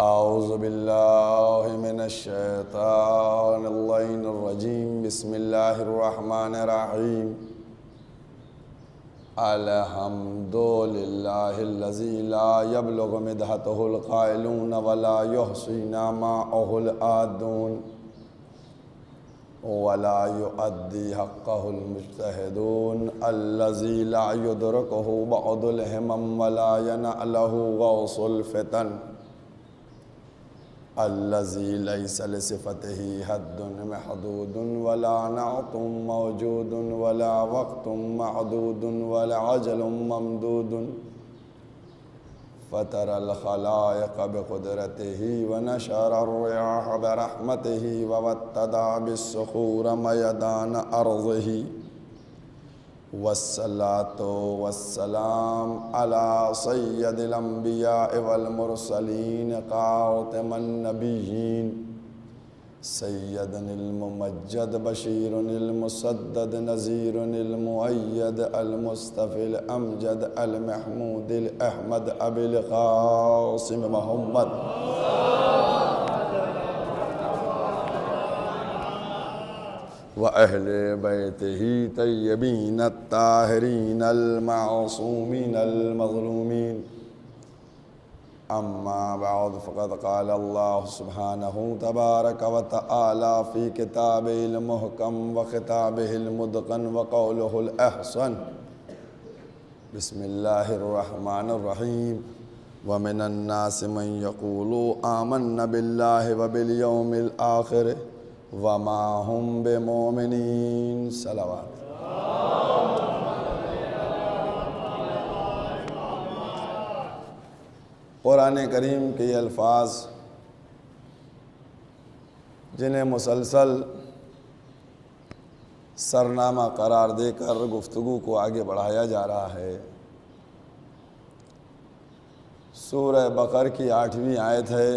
اعوذ باللہ من الشیطان اللعین الرجیم بسم اللہ الرحمن الرحیم الحمد للہ الذی لا یبلغ مدحتہ القائلون ولا یحصی نعماءہ العادون ولا يؤدي حقه المجتهدون الذي لا يدركه بعض الهمم ولا ينأله غوص الفتن الذي ليس لصفته حد محدود ولا نعت موجود ولا وقت معدود ولا عجل ممدود فترى الخلائق بقدرته ونشر الرياح برحمته ووتدى بالصخور ميدان أرضه والصلاة والسلام على سيد الأنبياء والمرسلين خاتم النبيين سيدنا الممجد بشير المسدد نذير المؤيد المصطفى الأمجد المحمود الأحمد أبي القاسم محمد وأهل بيته طيبين الطاهرين المعصومين المظلومين أما بعد فقد قال الله سبحانه تبارك وتعالى في كتابه المحكم وخطابه المتقن وقوله الأحسن بسم الله الرحمن الرحيم ومن الناس من يقول آمنا بالله وباليوم الآخر وما هم بمؤمنين صلوات قرآن کریم کے یہ الفاظ جنہیں مسلسل سرنامہ قرار دے کر گفتگو کو آگے بڑھایا جا رہا ہے، سورہ بقرہ کی 8ویں آیت ہے،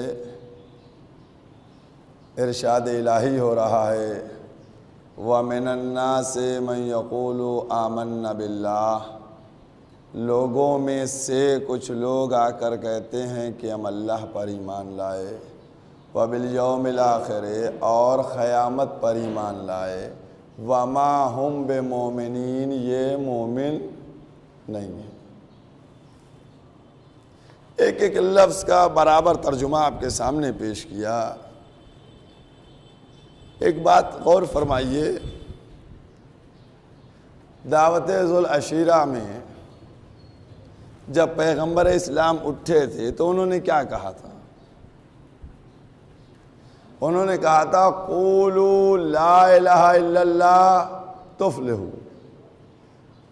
ارشاد الہی ہو رہا ہے وَمِنَ النَّاسِ مَن يَقُولُ آمَنَّا بِاللَّهِ، لوگوں میں سے کچھ لوگ آ کر کہتے ہیں کہ ہم اللہ پر ایمان لائے، وَبِالْيَوْمِ الْآخِرِ اور قیامت پر ایمان لائے، وَمَا هُمْ بِمُؤْمِنِينَ یہ مومن نہیں ہیں۔ ایک ایک لفظ کا برابر ترجمہ آپ کے سامنے پیش کیا۔ ایک بات غور فرمائیے، دعوت ذو العشیرہ میں جب پیغمبر اسلام اٹھے تھے تو انہوں نے کیا کہا تھا؟ انہوں نے کہا تھا قولوا لا الہ الا اللہ تفلحوا،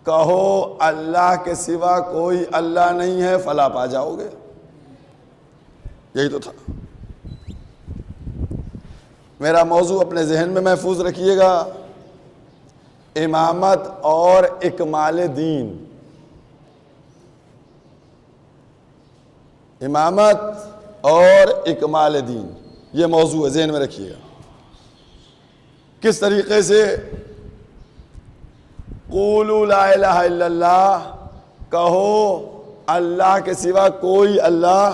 کہو اللہ کے سوا کوئی اللہ نہیں ہے فلاح پا جاؤ گے۔ یہی تو تھا۔ میرا موضوع اپنے ذہن میں محفوظ رکھیے گا، امامت اور اکمال دین۔ امامت اور اکمال دین، یہ موضوع ہے، ذہن میں رکھیے گا۔ کس طریقے سے؟ قولوا لا الہ الا اللہ، کہو اللہ کے سوا کوئی اللہ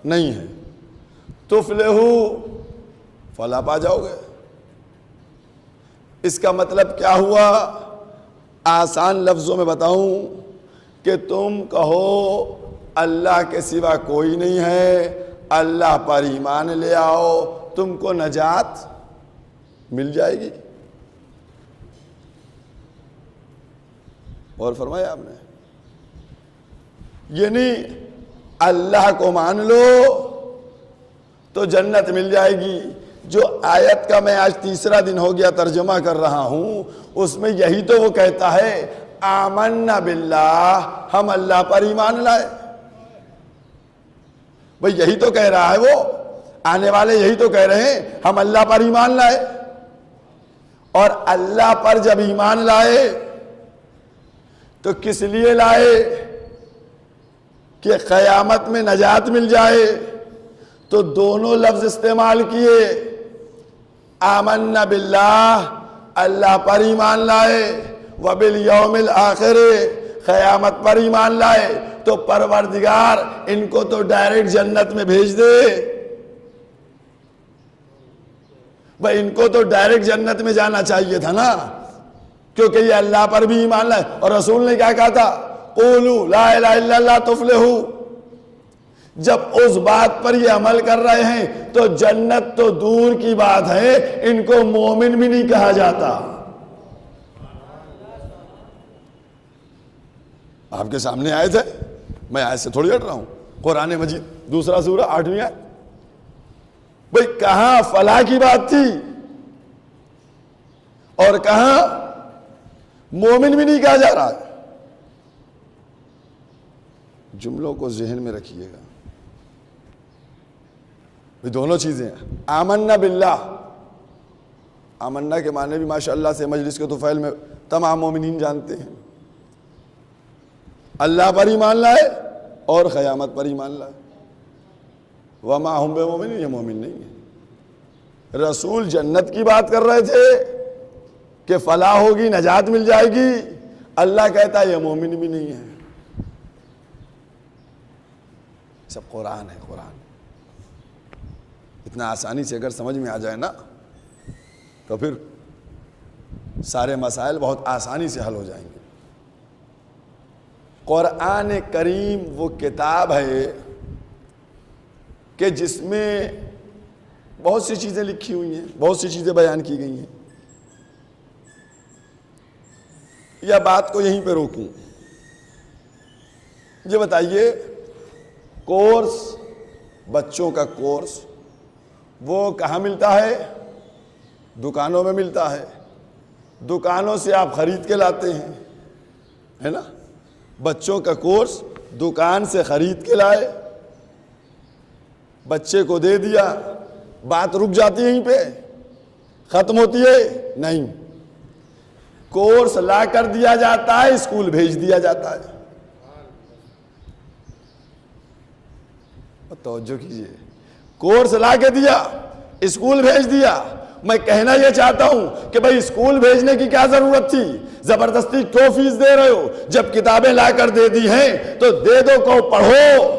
نہیں ہے، تفلحوا فلاح پا جاؤ گے۔ اس کا مطلب کیا ہوا؟ آسان لفظوں میں بتاؤں کہ تم کہو اللہ کے سوا کوئی نہیں ہے، اللہ پر ایمان لے آؤ، تم کو نجات مل جائے گی۔ اور فرمایا آپ نے، یعنی اللہ کو مان لو تو جنت مل جائے گی۔ جو آیت کا میں آج تیسرا دن ہو گیا ترجمہ کر رہا ہوں، اس میں یہی تو وہ کہتا ہے آمنا باللہ، ہم اللہ پر ایمان لائے۔ بھئی یہی تو کہہ رہا ہے، وہ آنے والے یہی تو کہہ رہے ہیں ہم اللہ پر ایمان لائے۔ اور اللہ پر جب ایمان لائے تو کس لیے لائے؟ کہ قیامت میں نجات مل جائے۔ تو دونوں لفظ استعمال کیے، آمنا باللہ اللہ پر ایمان لائے، وبالیوم الآخر قیامت پر ایمان لائے، تو پروردگار ان کو تو ڈائریکٹ جنت میں بھیج دے، بھائی ان کو تو ڈائریکٹ جنت میں جانا چاہیے تھا نا، کیونکہ یہ اللہ پر بھی ایمان لائے، اور رسول نے کیا کہا تھا؟ قولوا لا الہ الا اللہ تفلحوا۔ جب اس بات پر یہ عمل کر رہے ہیں تو جنت تو دور کی بات ہے، ان کو مومن بھی نہیں کہا جاتا۔ آپ کے سامنے آیت ہے، میں آیت سے تھوڑی ہٹ رہا ہوں، قرآن مجید دوسرا سورہ 8ویں آیت۔ بھئی کہاں فلاح کی بات تھی اور کہاں مومن بھی نہیں کہا جا رہا ہے۔ جملوں کو ذہن میں رکھیے گا، دونوں چیزیں ہیں۔ آمنا باللہ، آمنا کے معنی بھی ماشاءاللہ سے مجلس کے طفیل میں تمام مومنین جانتے ہیں۔ اللہ پر ایمان لائے اور قیامت پر ایمان لائے۔ وما ہم بمومنین، یہ مومن نہیں ہے۔ رسول جنت کی بات کر رہے تھے کہ فلاح ہوگی، نجات مل جائے گی، اللہ کہتا ہے یہ مومن بھی نہیں ہے۔ سب قرآن ہے، قرآن اتنا آسانی سے اگر سمجھ میں آ جائے نا تو پھر سارے مسائل بہت آسانی سے حل ہو جائیں گے۔ قرآن کریم وہ کتاب ہے کہ جس میں بہت سی چیزیں لکھی ہوئی ہیں، بہت سی چیزیں بیان کی گئی ہیں۔ یا بات کو یہیں پہ روکوں، یہ بتائیے کورس، بچوں کا کورس وہ کہاں ملتا ہے؟ دکانوں میں ملتا ہے، دکانوں سے آپ خرید کے لاتے ہیں، ہے نا؟ بچوں کا کورس دکان سے خرید کے لائے، بچے کو دے دیا، بات رک جاتی ہے یہیں پہ، ختم ہوتی ہے؟ نہیں، کورس لا کر دیا جاتا ہے، اسکول بھیج دیا جاتا ہے۔ توجہ کیجئے، کورس لا کے دیا، اسکول بھیج دیا۔ میں کہنا یہ چاہتا ہوں کہ بھئی اسکول بھیجنے کی کیا ضرورت تھی؟ زبردستی کیوں فیس دے رہے ہو؟ جب کتابیں لا کر دے دی ہیں تو دے دو، کو پڑھو۔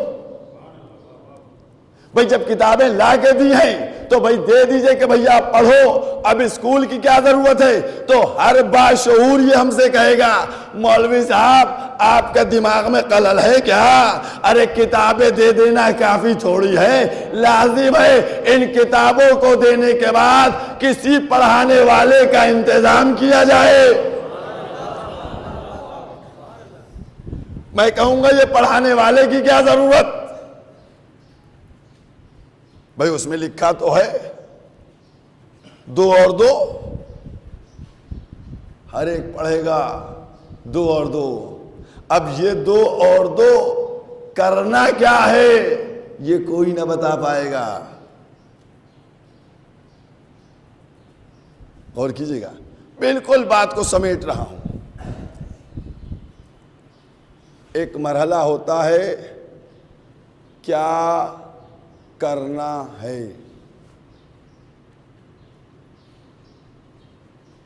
بھئی جب کتابیں لا کے دی ہیں تو بھئی دے دیجئے کہ بھئی آپ پڑھو، اب اسکول کی کیا ضرورت ہے؟ تو ہر باشعور یہ ہم سے کہے گا مولوی صاحب آپ کا دماغ میں خلل ہے کیا؟ ارے کتابیں دے دینا کافی تھوڑی ہے، لازم ہے ان کتابوں کو دینے کے بعد کسی پڑھانے والے کا انتظام کیا جائے۔ میں کہوں گا یہ پڑھانے والے کی کیا ضرورت؟ بھئی اس میں لکھا تو ہے 2 اور 2، ہر ایک پڑھے گا 2 اور 2۔ اب یہ 2 اور 2 کرنا کیا ہے یہ کوئی نہ بتا پائے گا۔ غور کیجئے گا، بالکل بات کو سمیٹ رہا ہوں۔ ایک مرحلہ ہوتا ہے کیا کرنا ہے،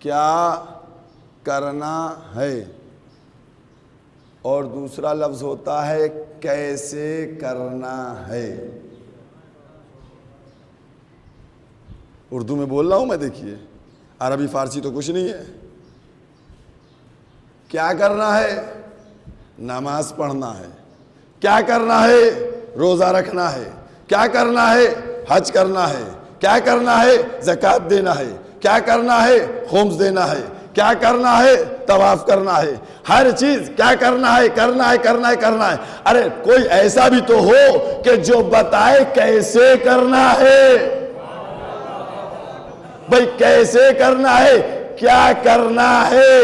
کیا کرنا ہے، اور دوسرا لفظ ہوتا ہے کیسے کرنا ہے۔ اردو میں بول رہا ہوں میں، دیکھیے عربی فارسی تو کچھ نہیں ہے۔ کیا کرنا ہے؟ نماز پڑھنا ہے۔ کیا کرنا ہے؟ روزہ رکھنا ہے۔ کیا کرنا ہے؟ حج کرنا ہے۔ کیا کرنا ہے؟ زکوٰۃ دینا ہے۔ کیا کرنا ہے؟ خمس دینا ہے۔ کیا کرنا ہے؟ طواف کرنا ہے۔ ہر چیز کیا کرنا ہے، کرنا ہے، کرنا ہے، کرنا ہے۔ ارے کوئی ایسا بھی تو ہو کہ جو بتائے کیسے کرنا ہے۔ بھئی کیسے کرنا ہے، کیا کرنا ہے،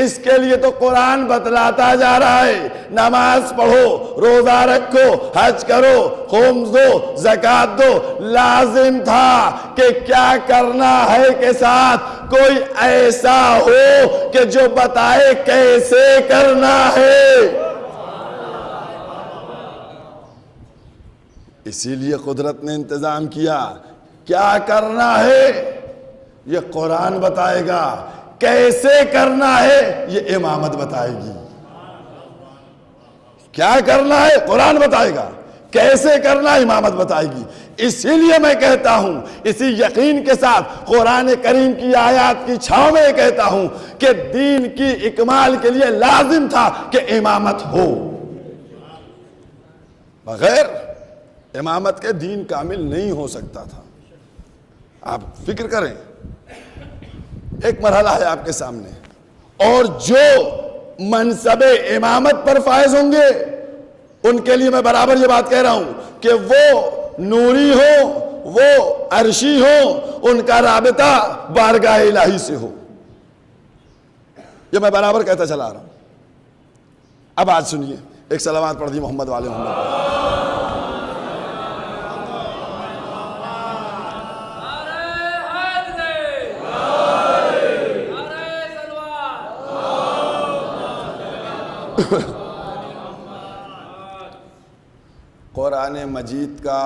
اس کے لیے تو قرآن بتلاتا جا رہا ہے۔ نماز پڑھو، روزہ رکھو، حج کرو، خمس دو، زکوٰۃ دو۔ لازم تھا کہ کیا کرنا ہے کے ساتھ کوئی ایسا ہو کہ جو بتائے کیسے کرنا ہے۔ اسی لیے قدرت نے انتظام کیا، کیا کرنا ہے یہ قرآن بتائے گا، کیسے کرنا ہے یہ امامت بتائے گی۔ کیا کرنا ہے قرآن بتائے گا، کیسے کرنا ہے امامت بتائے گی۔ اسی لیے میں کہتا ہوں، اسی یقین کے ساتھ قرآن کریم کی آیات کی چھاؤں میں کہتا ہوں کہ دین کی اکمال کے لیے لازم تھا کہ امامت ہو، بغیر امامت کے دین کامل نہیں ہو سکتا تھا۔ آپ فکر کریں، ایک مرحلہ ہے آپ کے سامنے، اور جو منصب امامت پر فائز ہوں گے ان کے لیے میں برابر یہ بات کہہ رہا ہوں کہ وہ نوری ہو، وہ عرشی ہو، ان کا رابطہ بارگاہ الہی سے ہو، یہ میں برابر کہتا چلا رہا ہوں۔ اب آج سنیے، ایک صلوات پڑھ دی محمد والے محمد۔ قرآن مجید کا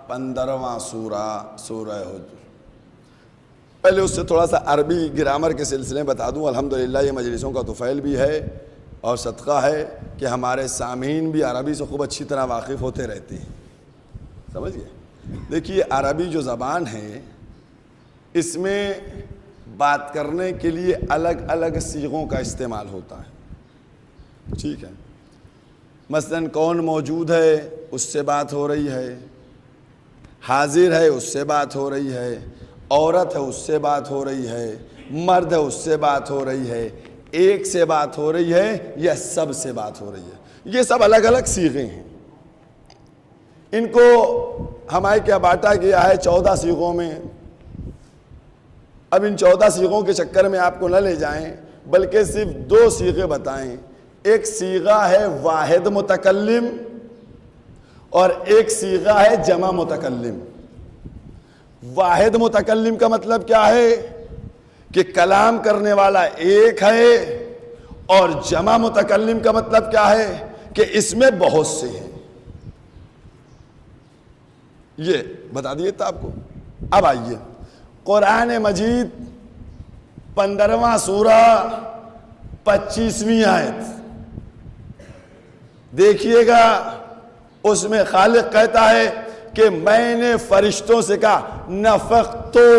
15واں سورہ حجر۔ پہلے اس سے تھوڑا سا عربی گرامر کے سلسلے بتا دوں۔ الحمدللہ یہ مجلسوں کا طفیل بھی ہے اور صدقہ ہے کہ ہمارے سامعین بھی عربی سے خوب اچھی طرح واقف ہوتے رہتے ہیں، سمجھ گئے؟ دیکھیے عربی جو زبان ہے اس میں بات کرنے کے لیے الگ الگ صیغوں کا استعمال ہوتا ہے، ٹھیک ہے؟ مثلاً کون موجود ہے اس سے بات ہو رہی ہے، حاضر ہے اس سے بات ہو رہی ہے، عورت ہے اس سے بات ہو رہی ہے، مرد ہے اس سے بات ہو رہی ہے، ایک سے بات ہو رہی ہے یا سب سے بات ہو رہی ہے۔ یہ سب الگ الگ صیغے ہیں، ان کو ہمارے کیا بانٹا گیا ہے 14 صیغوں میں۔ اب ان 14 صیغوں کے چکر میں آپ کو نہ لے جائیں، بلکہ صرف 2 صیغے بتائیں۔ ایک صیغہ ہے واحد متکلم اور ایک صیغہ ہے جمع متکلم۔ واحد متکلم کا مطلب کیا ہے کہ کلام کرنے والا ایک ہے، اور جمع متکلم کا مطلب کیا ہے کہ اس میں بہت سے ہیں۔ یہ بتا دیے تھا آپ کو۔ اب آئیے قرآن مجید 15واں سورہ 25ویں آیت دیکھیے گا، اس میں خالق کہتا ہے کہ میں نے فرشتوں سے کہا نفختو،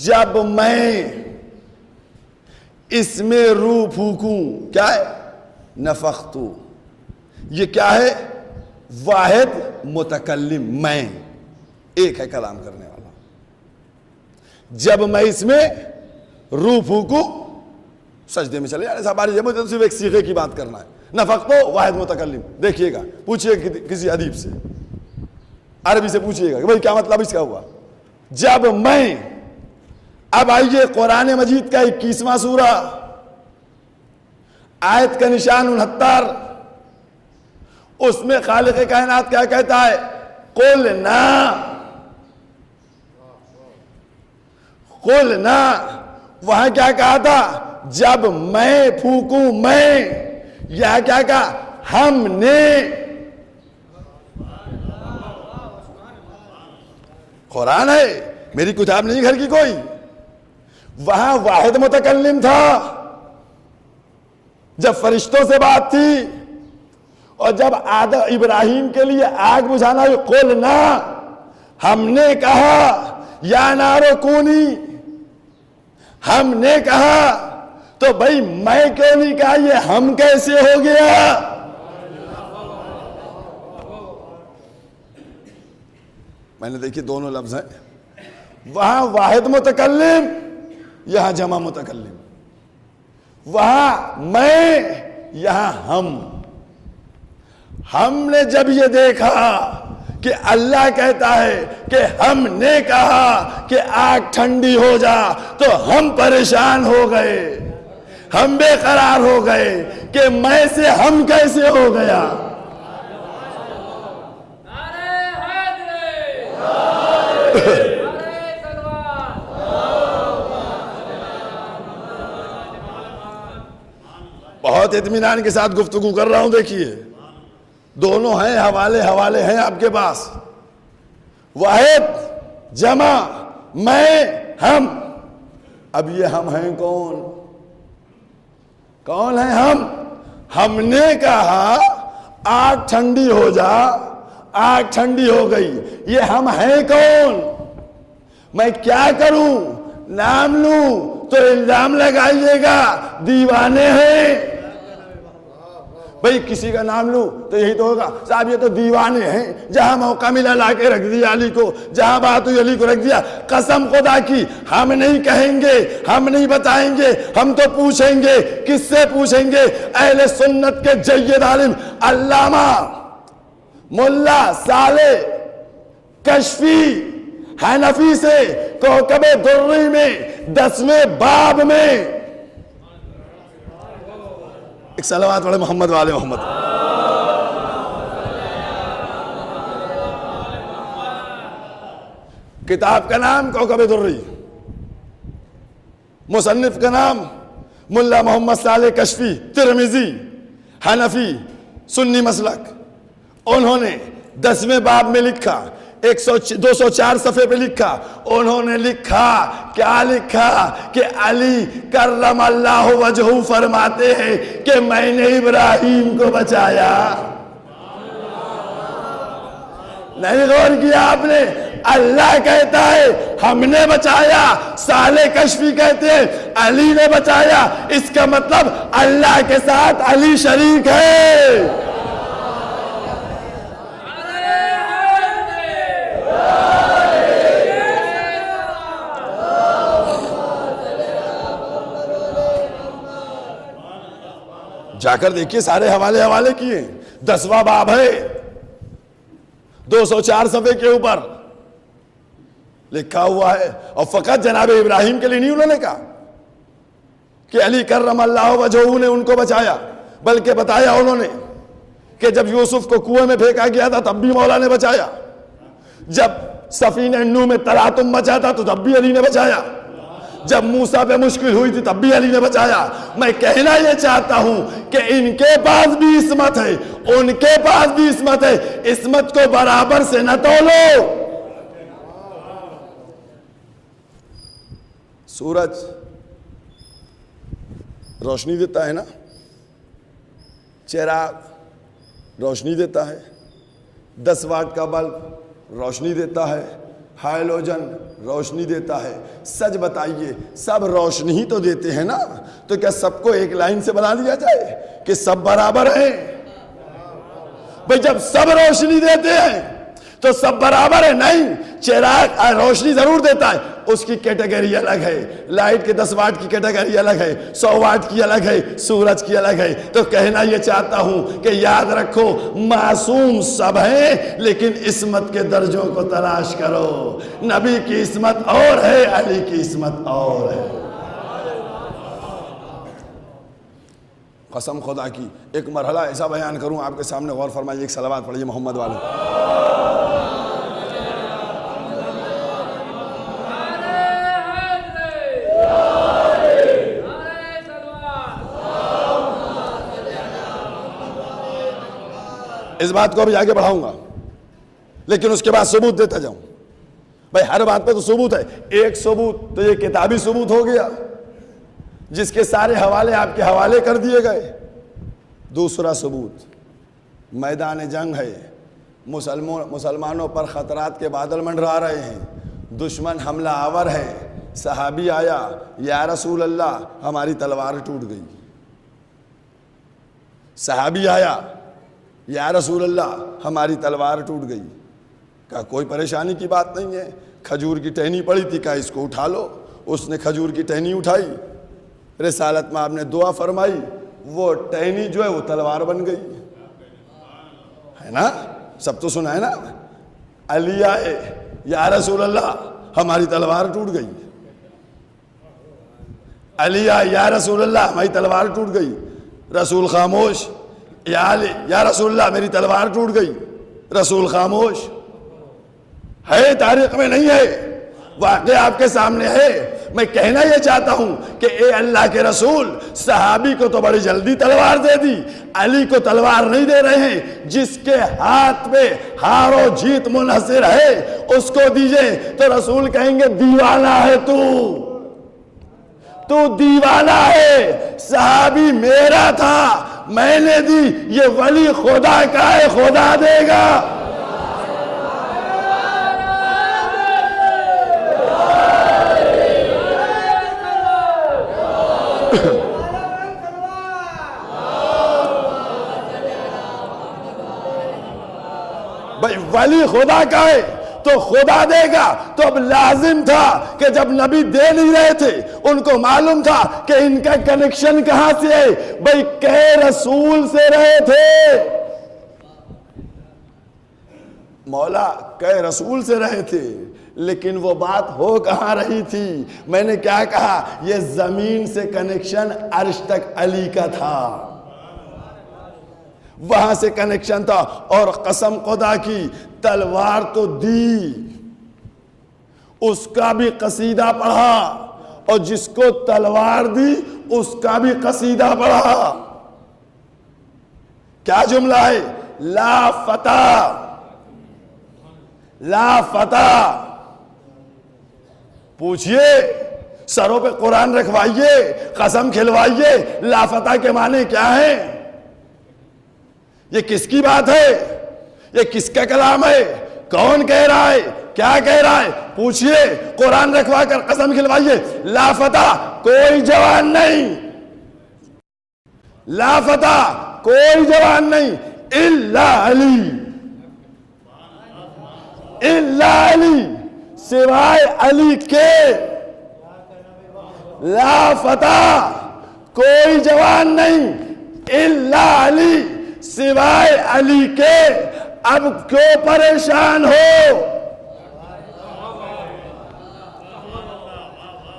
جب میں اس میں روح پھونکوں۔ کیا ہے نفختو؟ یہ کیا ہے؟ واحد متکلم، میں، ایک ہے کلام کرنے والا۔ جب میں اس میں روح پھونکوں، سجدے میں چلے جانے سے ہماری جب صرف ایک صیغے کی بات کرنا ہے۔ نفختو واحد متکلم، دیکھیے گا، پوچھئے کسی ادیب سے، عربی سے پوچھئے گا کہ بھائی کیا مطلب اس کا ہوا؟ جب میں۔ اب آئیے قرآن مجید کا 21واں سورہ، آیت کا نشان 69، اس میں خالق کائنات کیا کہتا ہے؟ قلنا، قلنا، وہاں کیا کہا تھا؟ جب میں پھونکوں، میں، یا کیا کہا؟ ہم نے۔ قرآن ہے، میری کتاب نہیں گھر کی کوئی۔ وہاں واحد متکلم تھا جب فرشتوں سے بات تھی، اور جب ابراہیم کے لیے آگ بجھانا ہوئی، قلنا، ہم نے کہا یا نارو کونی، ہم نے کہا۔ تو بھائی میں کیوں نہیں کہا؟ یہ ہم کیسے ہو گیا؟ میں نے دیکھی دونوں لفظ ہیں، وہاں واحد متکلم، یہاں جمع متکلم، وہاں میں، یہاں ہم نے جب یہ دیکھا کہ اللہ کہتا ہے کہ ہم نے کہا کہ آگ ٹھنڈی ہو جا، تو ہم پریشان ہو گئے، ہم بے قرار ہو گئے کہ میں سے ہم کیسے ہو گیا۔ بہت اطمینان کے ساتھ گفتگو کر رہا ہوں، دیکھیے دونوں ہیں، حوالے ہیں آپ کے پاس، واحد جمع، میں، ہم۔ اب یہ ہم ہیں کون ہیں ہم نے کہا آگ ٹھنڈی ہو جا، آنکھ ٹھنڈی ہو گئی، یہ ہم ہیں کون؟ میں کیا کروں؟ نام لوں تو الزام لگائیے گا دیوانے ہیں۔ بھئی کسی کا نام لوں تو یہی تو ہوگا، صاحب یہ تو دیوانے ہیں، جہاں موقع ملا لا کے رکھ دیا علی کو، جہاں بات ہوئی علی کو رکھ دیا۔ قسم خدا کی ہم نہیں کہیں گے، ہم نہیں بتائیں گے، ہم تو پوچھیں گے۔ کس سے پوچھیں گے؟ اہل سنت کے جید عالم علامہ ملا صالح کشفی حنفی سے کوکب دری میں 10ویں باب میں، ایک صلوات والے محمد والے محمد۔ کتاب کا نام کوکب دری، مصنف کا نام ملا محمد صالح کشفی، ترمذی، حنفی، سنی مسلک۔ انہوں نے 10ویں باب میں لکھا، 204 صفحے پہ لکھا، انہوں نے لکھا، کیا لکھا؟ کہ علی کرم اللہ وجہہ فرماتے ہیں کہ میں نے ابراہیم کو بچایا۔ نہیں غور کیا آپ نے؟ اللہ کہتا ہے ہم نے بچایا، صالح کشفی کہتے ہیں علی نے بچایا۔ اس کا مطلب اللہ کے ساتھ علی شریک ہے۔ جا کر دیکھیے، سارے حوالے کیے، 10واں باب ہے، 204 صفحے کے اوپر لکھا ہوا ہے۔ اور فقط جناب ابراہیم کے لیے نہیں انہوں نے کہا کہ علی کرم اللہ وجہہ نے ان کو بچایا، بلکہ بتایا انہوں نے کہ جب یوسف کو کنویں میں پھینکا گیا تھا تب بھی مولا نے بچایا، جب سفینہ نوح میں تلاطم مچا تھا تو تب بھی علی نے بچایا، جب موسیٰ پہ مشکل ہوئی تھی تب بھی علی نے بچایا۔ میں کہنا یہ چاہتا ہوں کہ ان کے پاس بھی عصمت ہے، ان کے پاس بھی عصمت ہے، عصمت کو برابر سے نہ تولو۔ سورج روشنی دیتا ہے نا، چراغ روشنی دیتا ہے، 10 واٹ کا بلب روشنی دیتا ہے، ہائیلوجن روشنی دیتا ہے۔ سچ بتائیے سب روشنی ہی تو دیتے ہیں نا، تو کیا سب کو ایک لائن سے بنا دیا جائے کہ سب برابر ہیں؟ بھئی جب سب روشنی دیتے ہیں تو سب برابر ہے؟ نہیں، چراغ روشنی ضرور دیتا ہے، اس کی کیٹیگری الگ ہے، لائٹ کے 10 واٹ کی کیٹیگری الگ ہے، 100 واٹ کی الگ ہے، سورج کی الگ ہے۔ تو کہنا یہ چاہتا ہوں کہ یاد رکھو معصوم سب ہیں، لیکن عصمت کے درجوں کو تلاش کرو۔ نبی کی عصمت اور ہے، علی کی عصمت اور ہے۔ قسم خدا کی ایک مرحلہ ایسا بیان کروں آپ کے سامنے، غور فرمائیے، ایک صلوات پڑھیے محمد والے۔ اس بات کو ابھی آگے بڑھاؤں گا، لیکن اس کے بعد ثبوت دیتا جاؤں۔ بھائی ہر بات پہ تو ثبوت ہے، ایک ثبوت تو یہ کتابی ثبوت ہو گیا جس کے سارے حوالے آپ کے حوالے کر دیے گئے۔ دوسرا ثبوت میدان جنگ ہے، مسلمانوں پر خطرات کے بادل منڈرا رہے ہیں، دشمن حملہ آور ہے، صحابی آیا، یا رسول اللہ ہماری تلوار ٹوٹ گئی۔ صحابی آیا، یا رسول اللہ ہماری تلوار ٹوٹ گئی۔ کہا کوئی پریشانی کی بات نہیں ہے، کھجور کی ٹہنی پڑی تھی، کہا اس کو اٹھا لو۔ اس نے کھجور کی ٹہنی اٹھائی، رسالت میں آپ نے دعا فرمائی، وہ ٹہنی جو ہے وہ تلوار بن گئی ہے نا، سب تو سنا ہے نا۔ علی آئے، یا رسول اللہ ہماری تلوار ٹوٹ گئی۔ علی آئے، یا رسول اللہ ہماری تلوار ٹوٹ گئی۔ رسول خاموش، یا علی، یا رسول اللہ میری تلوار ٹوٹ گئی۔ رسول خاموش۔ ہے تاریخ میں نہیں ہے، واقعہ آپ کے سامنے ہے۔ میں کہنا یہ چاہتا ہوں کہ اے اللہ کے رسول، صحابی کو تو بڑی جلدی تلوار دے دی، علی کو تلوار نہیں دے رہے ہیں۔ جس کے ہاتھ میں ہار و جیت منحصر ہے اس کو دیجئے، تو رسول کہیں گے دیوانہ ہے تو دیوانہ ہے۔ صحابی میرا تھا، میں نے دی، یہ ولی خدا کا ہے، خدا دے گا۔ ولی خدا کا ہے تو خدا دے گا. تو اب لازم تھا کہ جب نبی دے نہیں رہے تھے ان کو معلوم تھا کہ ان کا کنیکشن کہاں سے ہے. بھئی کہے رسول سے رہے تھے, مولا کہے رسول سے رہے تھے, لیکن وہ بات ہو کہاں رہی تھی. میں نے کیا کہا, یہ زمین سے کنیکشن عرش تک علی کا تھا, وہاں سے کنیکشن تھا. اور قسم خدا کی تلوار تو دی, اس کا بھی قصیدہ پڑھا, اور جس کو تلوار دی اس کا بھی قصیدہ پڑھا. کیا جملہ ہے, لا فتح لا فتح. پوچھئے, سروں پہ قرآن رکھوائیے, قسم کھلوائیے, لا فتح کے معنی کیا ہیں؟ یہ کس کی بات ہے, یہ کس کا کلام ہے, کون کہہ رہا ہے, کیا کہہ رہا ہے؟ پوچھئے, قرآن رکھوا کر قسم کھلوائیے. لا فتح کوئی جوان نہیں, لا فتح کوئی جوان نہیں, الا علی, الا علی, سوائے علی کے. لا فتح کوئی جوان نہیں, الا علی, سوائے علی کے. اب کیوں پریشان ہو؟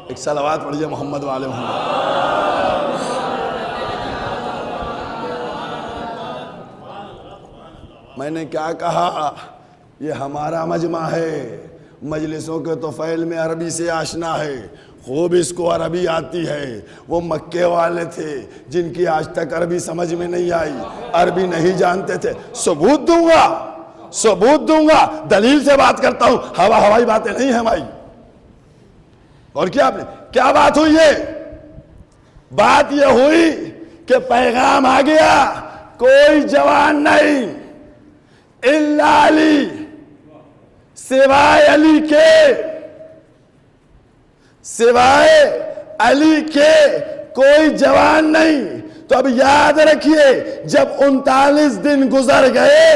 ایک صلوات پڑھیے محمد والے محمد. میں نے کیا کہا, یہ ہمارا مجمع ہے, مجلسوں کے تو فعل میں عربی سے آشنا ہے, خوب اس کو عربی آتی ہے. وہ مکے والے تھے جن کی آج تک عربی سمجھ میں نہیں آئی, عربی نہیں جانتے تھے. ثبوت دوں گا, ثبوت دوں گا, دلیل سے بات کرتا ہوں, ہوائی باتیں نہیں ہیں ہماری. اور کیا آپ نے کیا بات ہوئی ہے؟ بات یہ ہوئی کہ پیغام آ گیا, کوئی جوان نہیں الا علی, سوائے علی کے, سوائے علی کے کوئی جوان نہیں. تو اب یاد رکھیے, جب 39 دن گزر گئے,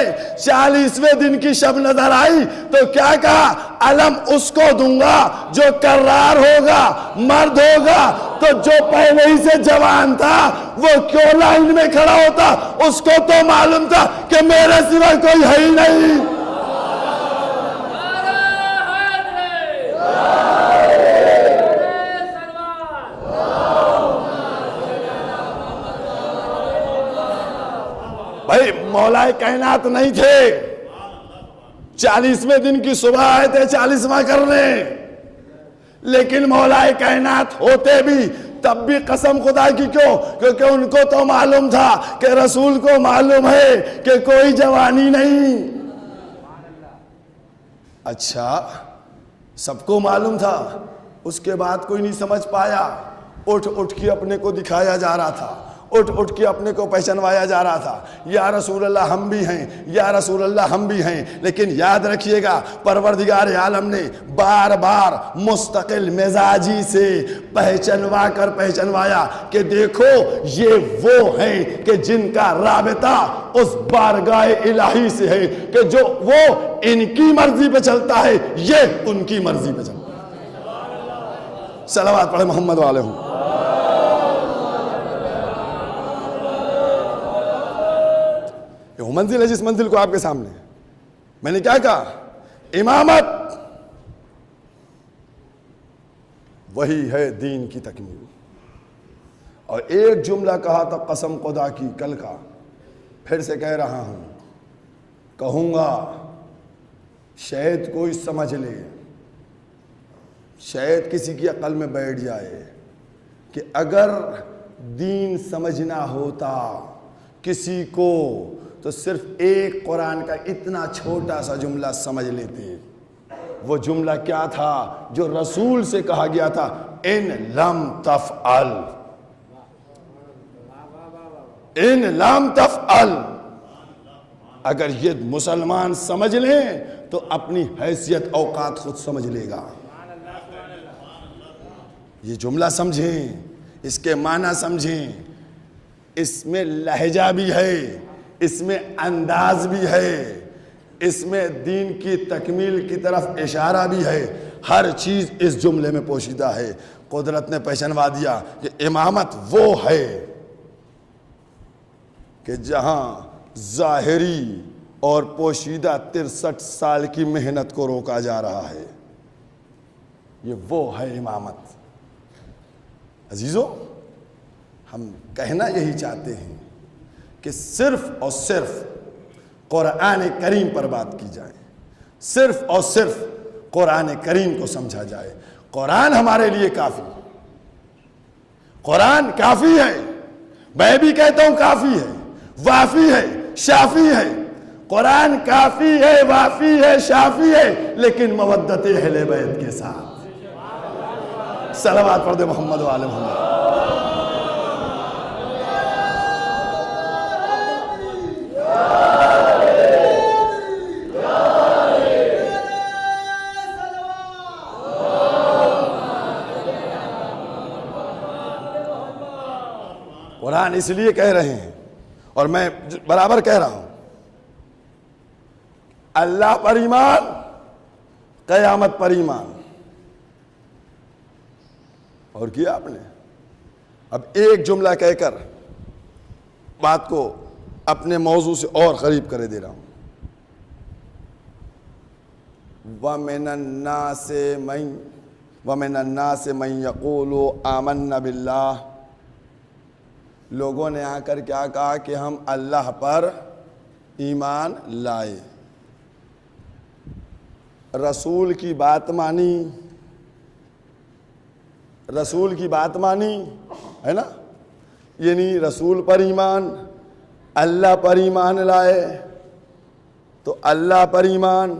40ویں دن کی شب نظر آئی تو کیا کہا, علم اس کو دوں گا جو کرار ہوگا, مرد ہوگا. تو جو پہلے ہی سے جوان تھا وہ کیوں لائن میں کھڑا ہوتا, اس کو تو معلوم تھا کہ میرے سوا کوئی ہے ہی نہیں. بھائی مولا کائنات نہیں تھے, 40ویں دن کی صبح آئے تھے 40واں کرنے, لیکن مولا کائنات ہوتے بھی تب بھی قسم خدا کی کیوں, کیونکہ ان کو تو معلوم تھا کہ رسول کو معلوم ہے کہ کوئی جوانی نہیں. اچھا, سب کو معلوم تھا, اس کے بعد کوئی نہیں سمجھ پایا. اٹھ اٹھ کے اپنے کو دکھایا جا رہا تھا, اٹھ اٹھ کے اپنے کو پہچانوایا جا رہا تھا. یا رسول اللہ ہم بھی ہیں, یا رسول اللہ ہم بھی ہیں. لیکن یاد رکھیے گا, پروردگار عالم نے بار بار مستقل مزاجی سے پہچانوایا کہ دیکھو یہ وہ ہیں کہ جن کا رابطہ اس بارگاہ الہی سے ہے, کہ جو وہ ان کی مرضی پہ چلتا ہے, یہ ان کی مرضی پہ چلتا ہے. صلوات پڑھے محمد والے ہوں. وہ منزل ہے جس منزل کو آپ کے سامنے میں نے کیا کہا, امامت وہی ہے دین کی تکمیل. اور ایک جملہ کہا تھا قسم خدا کی کل کا, پھر سے کہہ رہا ہوں, کہوں گا شاید کوئی سمجھ لے, شاید کسی کی عقل میں بیٹھ جائے کہ اگر دین سمجھنا ہوتا کسی کو تو صرف ایک قرآن کا اتنا چھوٹا سا جملہ سمجھ لیتے. وہ جملہ کیا تھا جو رسول سے کہا گیا تھا, ان لم تفعل, ان لم تفعل. اگر یہ مسلمان سمجھ لیں تو اپنی حیثیت اوقات خود سمجھ لے گا. یہ جملہ سمجھیں, اس کے معنی سمجھیں, اس میں لہجہ بھی ہے, اس میں انداز بھی ہے, اس میں دین کی تکمیل کی طرف اشارہ بھی ہے. ہر چیز اس جملے میں پوشیدہ ہے. قدرت نے پہچانوا دیا کہ امامت وہ ہے کہ جہاں ظاہری اور پوشیدہ 63 سال کی محنت کو روکا جا رہا ہے. یہ وہ ہے امامت. عزیزو، ہم کہنا یہی چاہتے ہیں کہ صرف اور صرف قرآن کریم پر بات کی جائے، صرف اور صرف قرآن کریم کو سمجھا جائے. قرآن ہمارے لیے کافی، قرآن کافی ہے. میں بھی کہتا ہوں کافی ہے، وافی ہے، شافی ہے. قرآن کافی ہے، وافی ہے، شافی ہے، لیکن مودت اہل بیت کے ساتھ. صلوات پڑھ دے محمد و آل محمد. قرآن اس لیے کہہ رہے ہیں، اور میں برابر کہہ رہا ہوں، اللہ پر ایمان، قیامت پر ایمان. اور کیا آپ نے اب ایک جملہ کہہ کر بات کو اپنے موضوع سے اور قریب کرے دے رہا ہوں. وَمِنَ النَّاسِ مَن يَقُولُ آمَنَّا بِاللَّهِ. لوگوں نے آ کر کیا کہا کہ ہم اللہ پر ایمان لائے، رسول کی بات مانی، رسول کی بات مانی ہے نا. یعنی رسول پر ایمان، اللہ پر ایمان لائے، تو اللہ پر ایمان،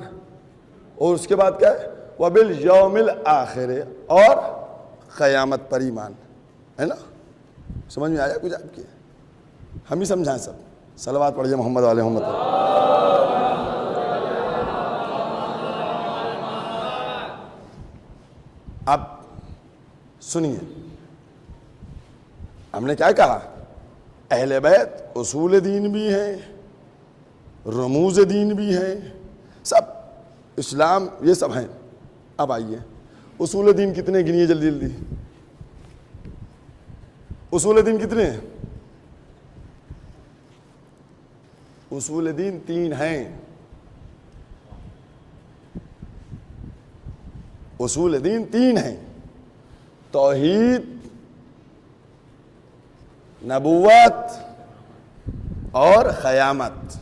اور اس کے بعد کیا ہے؟ وَبِالْيَوْمِ الْآخِرِ، اور قیامت پر ایمان ہے نا. سمجھ میں آیا کچھ آپ کی؟ ہم ہی سمجھائیں سب. صلوات پڑھیے محمد علیہ محمد. اب سنیے، ہم نے کیا کہا؟ اہل بیت اصول دین بھی ہیں، رموز دین بھی ہیں، سب اسلام یہ سب ہیں. اب آئیے، اصول دین کتنے گنیے جلدی جلدی. اصول دین کتنے ہیں؟ اصول دین 3 ہیں. اصول دین 3 ہیں: توحید، نبوت اور قیامت.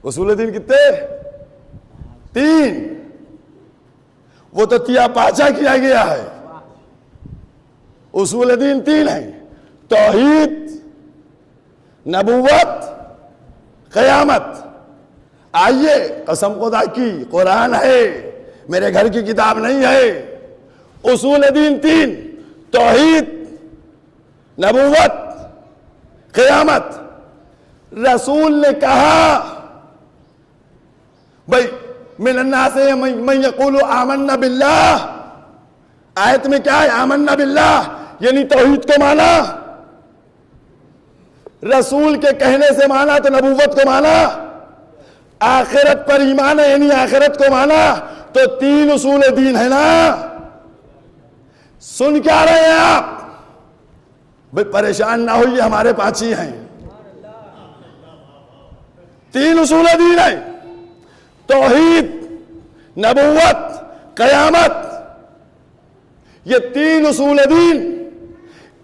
اصول دین کتنے؟ 3. وہ تو تیا پاچا کیا گیا ہے. اصول دین 3 ہیں: توحید، نبوت، قیامت. آئیے، قسم خدا کی قرآن ہے، میرے گھر کی کتاب نہیں ہے. اصول دین 3: توحید، نبوت، قیامت. رسول نے کہا بھائی من الناس من یقول آمنا باللہ. آیت میں کیا ہے؟ آمنا باللہ، یعنی توحید کو مانا، رسول کے کہنے سے مانا تو نبوت کو مانا، آخرت پر ایمان ہے یعنی آخرت کو مانا. تو 3 اصول دین ہے نا. سن کیا رہے ہیں آپ؟ بھئی پریشان نہ ہوئیے، ہمارے 5 ہی ہیں. 3 اصول دین ہیں: توحید، نبوت، قیامت. یہ 3 اصول دین،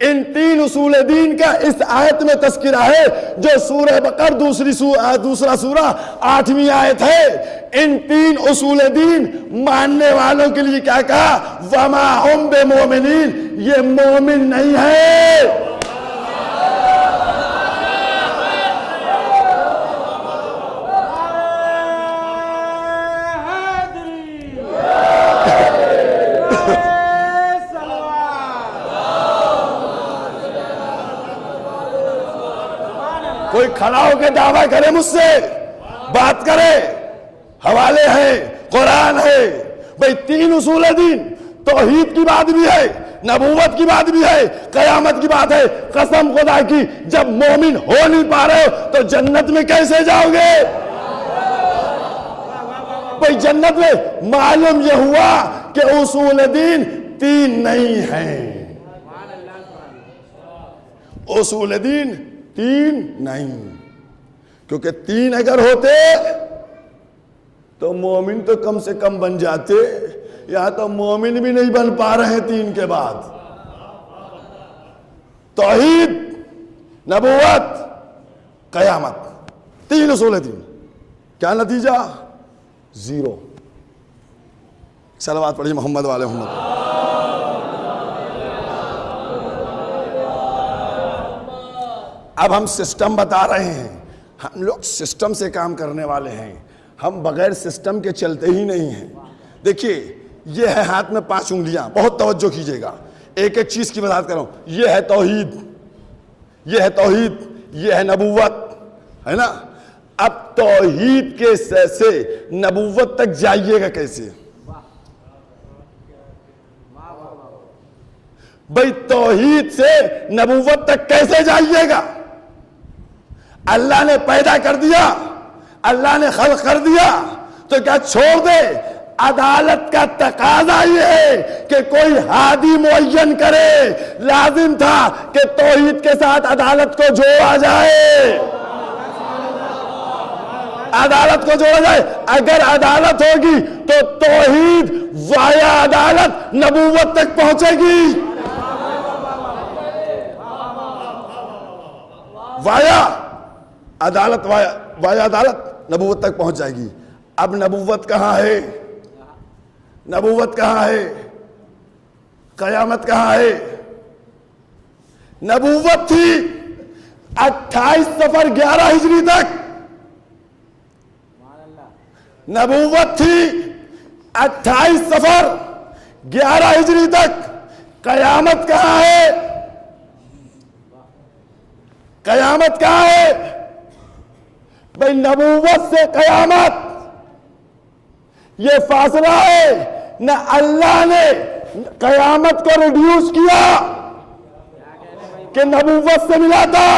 ان 3 اصول دین کا اس آیت میں تذکرہ ہے جو سورہ بقر دوسرا سورہ 8ویں آیت ہے. ان 3 اصول دین ماننے والوں کے لیے کیا کہا؟ وَمَا هُمْ بِمُؤْمِنِينَ، یہ مومن نہیں ہے. کوئی کھڑا ہو کے دعویٰ کرے، مجھ سے بات کرے، حوالے ہیں، قرآن ہے. بھئی 3 اصول دین، توحید کی بات بھی ہے، نبوت کی بات بھی ہے، قیامت کی بات ہے. قسم خدا کی جب مومن ہو نہیں پا رہے ہو تو جنت میں کیسے جاؤ گے؟ بھئی جنت میں معلوم یہ ہوا کہ اصول دین 3 نہیں ہیں. اصول دین 3 نہیں، کیونکہ 3 اگر ہوتے تو مومن تو کم سے کم بن جاتے. یہاں تو مومن بھی نہیں بن پا رہے 3 کے بعد. توحید، نبوت، قیامت، 3 اصول دین. کیا نتیجہ؟ 0. صلوات پڑھیے محمد والے محمد. اب ہم سسٹم بتا رہے ہیں. ہم لوگ سسٹم سے کام کرنے والے ہیں، ہم بغیر سسٹم کے چلتے ہی نہیں ہیں. دیکھیے یہ ہے ہاتھ میں 5 انگلیاں، بہت توجہ کیجئے گا. ایک ایک چیز کی وضاحت کروں. یہ ہے توحید، یہ ہے توحید، یہ ہے نبوت، ہے نا. اب توحید کے سے نبوت تک جائیے گا کیسے؟ بھئی توحید سے نبوت تک کیسے جائیے گا؟ اللہ نے پیدا کر دیا، اللہ نے خلق کر دیا، تو کیا چھوڑ دے؟ عدالت کا تقاضا یہ ہے کہ کوئی ہادی معین کرے. لازم تھا کہ توحید کے ساتھ عدالت کو جوڑا جائے، عدالت کو جوڑا جائے. اگر عدالت ہوگی تو توحید وایا عدالت نبوت تک پہنچے گی. وایا عدالت، وایا عدالت نبوت تک پہنچ جائے گی. اب نبوت کہاں ہے؟ نبوت کہاں ہے؟ قیامت کہاں ہے؟ نبوت تھی 28 صفر 11 ہجری تک. نبوت تھی 28 صفر 11 ہجری تک. قیامت کہاں ہے؟ قیامت کہاں ہے؟ بھئی نبوت سے قیامت یہ فاصلہ ہے. نہ اللہ نے قیامت کو ریڈیوس کیا کہ نبوت سے ملا تھا،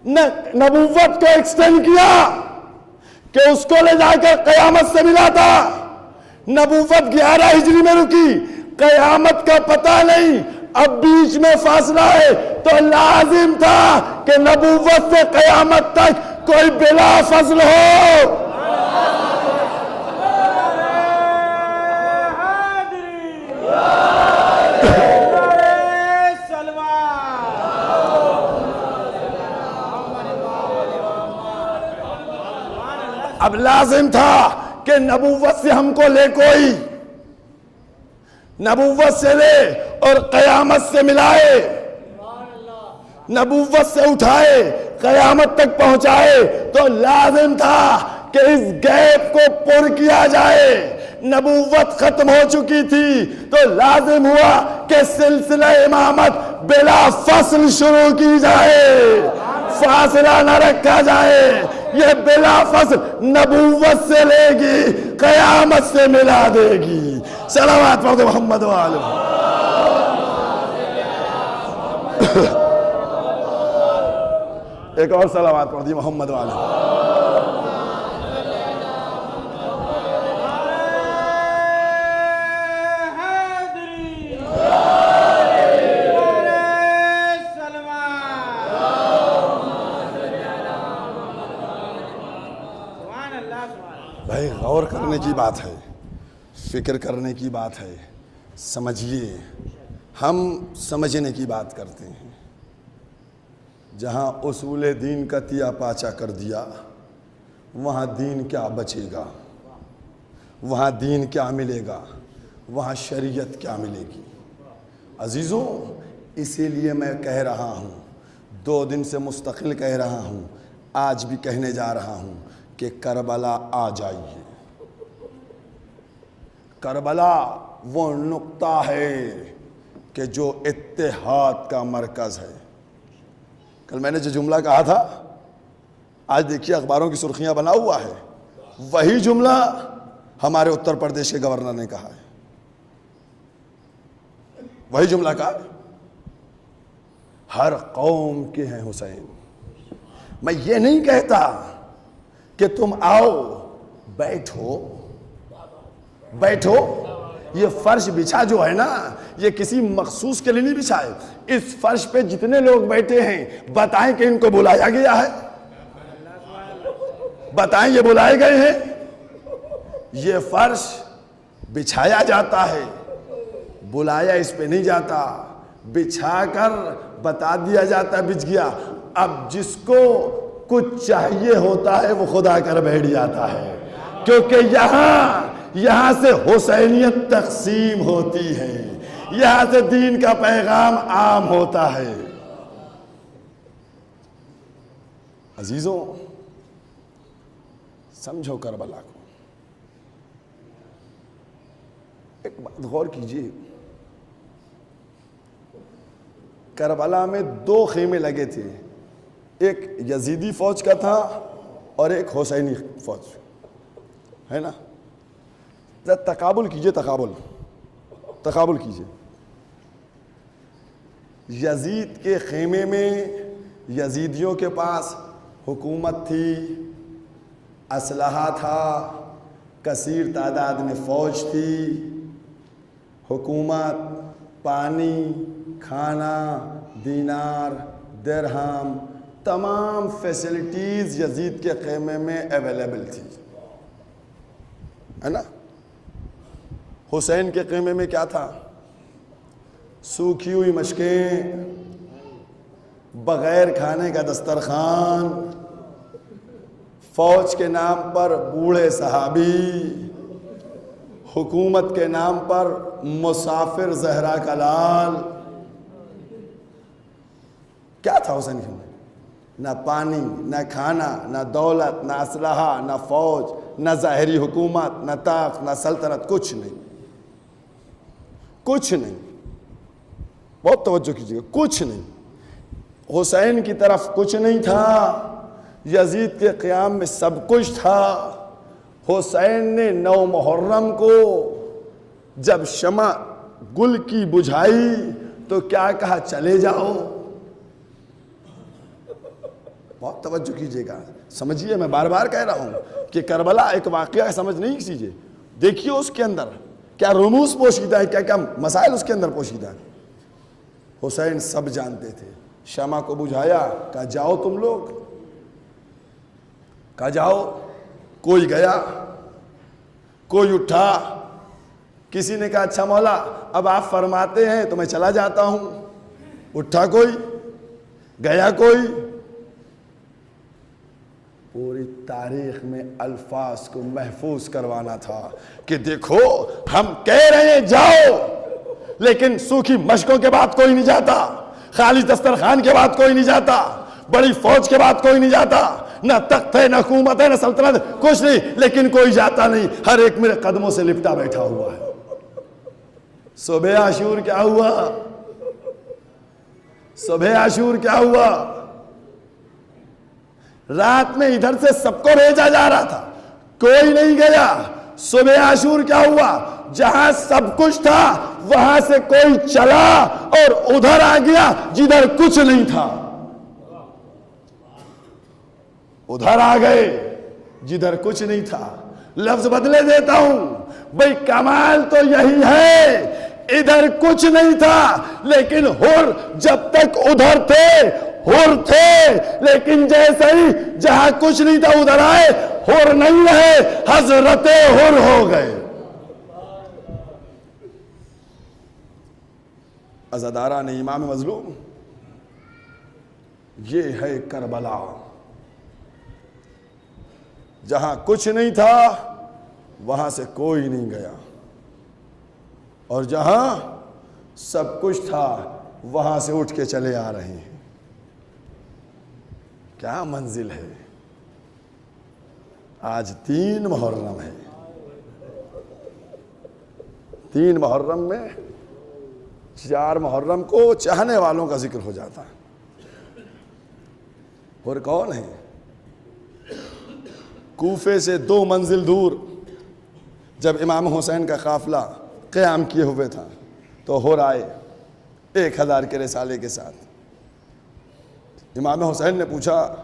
نہ نبوت کو ایکسٹینڈ کیا کہ اس کو لے جا کر قیامت سے ملا تھا. نبوت 11 ہجری میں رکی، قیامت کا پتہ نہیں، اب بیچ میں فاصلہ ہے. تو لازم تھا کہ نبوت سے قیامت تک کوئی بلا فصل ہو. اب لازم تھا کہ نبوت سے ہم کو لے کوئی، نبوت سے لے اور قیامت سے ملائے، نبوت سے اٹھائے قیامت تک پہنچائے. تو لازم تھا کہ اس گیپ کو پر کیا جائے. نبوت ختم ہو چکی تھی تو لازم ہوا کہ سلسلہ امامت بلا فصل شروع کی جائے، فاصلہ نہ رکھا جائے. یہ بلا فصل نبوت سے لے گی، قیامت سے ملا دے گی. صلوات پڑھ دو محمد والے. ایک اور صلوات پڑھ دی محمد والے. بھائی غور کرنے کی بات ہے، فکر کرنے کی بات ہے. سمجھیے، ہم سمجھنے کی بات کرتے ہیں. جہاں اصول دین کا تیا پاچا کر دیا وہاں دین کیا بچے گا، وہاں دین کیا ملے گا، وہاں شریعت کیا ملے گی. عزیزوں اسی لیے میں کہہ رہا ہوں، 2 دن سے مستقل کہہ رہا ہوں، آج بھی کہنے جا رہا ہوں کہ کربلا آ جائیے. کربلا وہ نقطہ ہے کہ جو اتحاد کا مرکز ہے. کل میں نے جو جملہ کہا تھا آج دیکھیے اخباروں کی سرخیاں بنا ہوا ہے، وہی جملہ ہمارے اتر پردیش کے گورنر نے کہا ہے. وہی جملہ کہا، ہر قوم کے ہیں حسین. میں یہ نہیں کہتا کہ تم آؤ بیٹھو بیٹھو، یہ فرش بچھا جو ہے نا، یہ کسی مخصوص کے لیے نہیں بچھا ہے. اس فرش پہ جتنے لوگ بیٹھے ہیں بتائیں کہ ان کو بلایا گیا ہے؟ بتائیں یہ بلائے گئے ہیں؟ یہ فرش بچھایا جاتا ہے، بلایا اس پہ نہیں جاتا. بچھا کر بتا دیا جاتا ہے بچھ گیا. اب جس کو کچھ چاہیے ہوتا ہے وہ خدا کر بیٹھ جاتا ہے، کیونکہ یہاں سے حسینیت تقسیم ہوتی ہے، یہاں سے دین کا پیغام عام ہوتا ہے. عزیزوں سمجھو کربلا کو. ایک بات غور کیجیے، کربلا میں 2 خیمے لگے تھے، ایک یزیدی فوج کا تھا اور ایک حسینی فوج، ہے نا؟ ذرا تقابل کیجئے، تقابل کیجئے. یزید کے خیمے میں یزیدیوں کے پاس حکومت تھی، اسلحہ تھا، کثیر تعداد میں فوج تھی، حکومت، پانی، کھانا، دینار، درہم، تمام فیسلٹیز یزید کے خیمے میں اویلیبل تھی، ہے نا؟ حسین کے خیمے میں کیا تھا؟ سوکھی ہوئی مشکیں، بغیر کھانے کا دسترخوان، فوج کے نام پر بوڑھے صحابی، حکومت کے نام پر مسافر زہرا کا لال. کیا تھا حسین کے میں؟ نہ پانی، نہ کھانا، نہ دولت، نہ اسلحہ، نہ فوج، نہ ظاہری حکومت، نہ تخت، نہ سلطنت، کچھ نہیں، کچھ نہیں. بہت توجہ کیجیے، کچھ نہیں. حسین کی طرف کچھ نہیں تھا، یزید کے قیام میں سب کچھ تھا. حسین نے 9 محرم کو جب شمع گل کی بجھائی تو کیا کہا؟ چلے جاؤ. بہت توجہ کیجیے گا، سمجھیے، میں بار بار کہہ رہا ہوں کہ کربلا ایک واقعہ سمجھ نہیں کیجیے، دیکھیے اس کے اندر کیا رموز پوشیدہ ہے، کیا کیا مسائل اس کے اندر پوشیدہ ہے. حسین سب جانتے تھے. شمع کو بجھایا، کہا جاؤ تم لوگ، کہا جاؤ. کوئی گیا، کوئی اٹھا. کسی نے کہا اچھا مولا اب آپ فرماتے ہیں تو میں چلا جاتا ہوں. اٹھا کوئی، گیا کوئی. پوری تاریخ میں الفاظ کو محفوظ کروانا تھا کہ دیکھو ہم کہہ رہے ہیں جاؤ، لیکن سوکھی مشکوں کے بعد کوئی نہیں جاتا، خالی دسترخوان کے بعد کوئی نہیں جاتا، بڑی فوج کے بعد کوئی نہیں جاتا، نہ تخت ہے، نہ حکومت ہے، نہ سلطنت، کچھ نہیں، لیکن کوئی جاتا نہیں. ہر ایک میرے قدموں سے لپٹا بیٹھا ہوا ہے. صبح عاشور کیا ہوا؟ صبح عاشور کیا ہوا؟ رات میں ادھر سے سب کو بھیجا جا رہا تھا، کوئی نہیں گیا. صبح عاشور کیا ہوا؟ جہاں سب کچھ تھا وہاں سے کوئی چلا اور ادھر آ گیا جدھر کچھ نہیں تھا. ادھر آ گئے جدھر کچھ نہیں تھا. لفظ بدلے دیتا ہوں، بھئی کمال تو یہی ہے، ادھر کچھ نہیں تھا لیکن حر جب تک ادھر تھے حر تھے، لیکن جیسے ہی جہاں کچھ نہیں تھا ادھر آئے حر نہیں رہے، حضرت حر ہو گئے. عزاداران امام مظلوم، یہ ہے کربلا. جہاں کچھ نہیں تھا وہاں سے کوئی نہیں گیا، اور جہاں سب کچھ تھا وہاں سے اٹھ کے چلے آ رہے ہیں. کیا منزل ہے. آج 3 محرم ہے. 3 محرم میں 4 محرم کو چاہنے والوں کا ذکر ہو جاتا ہے. اور کون ہے؟ کوفے سے 2 منزل دور جب امام حسین کا قافلہ قیام کیے ہوئے تھا تو حر آئے. 1000 کے رسالے کے ساتھ۔ امام حسین نے پوچھا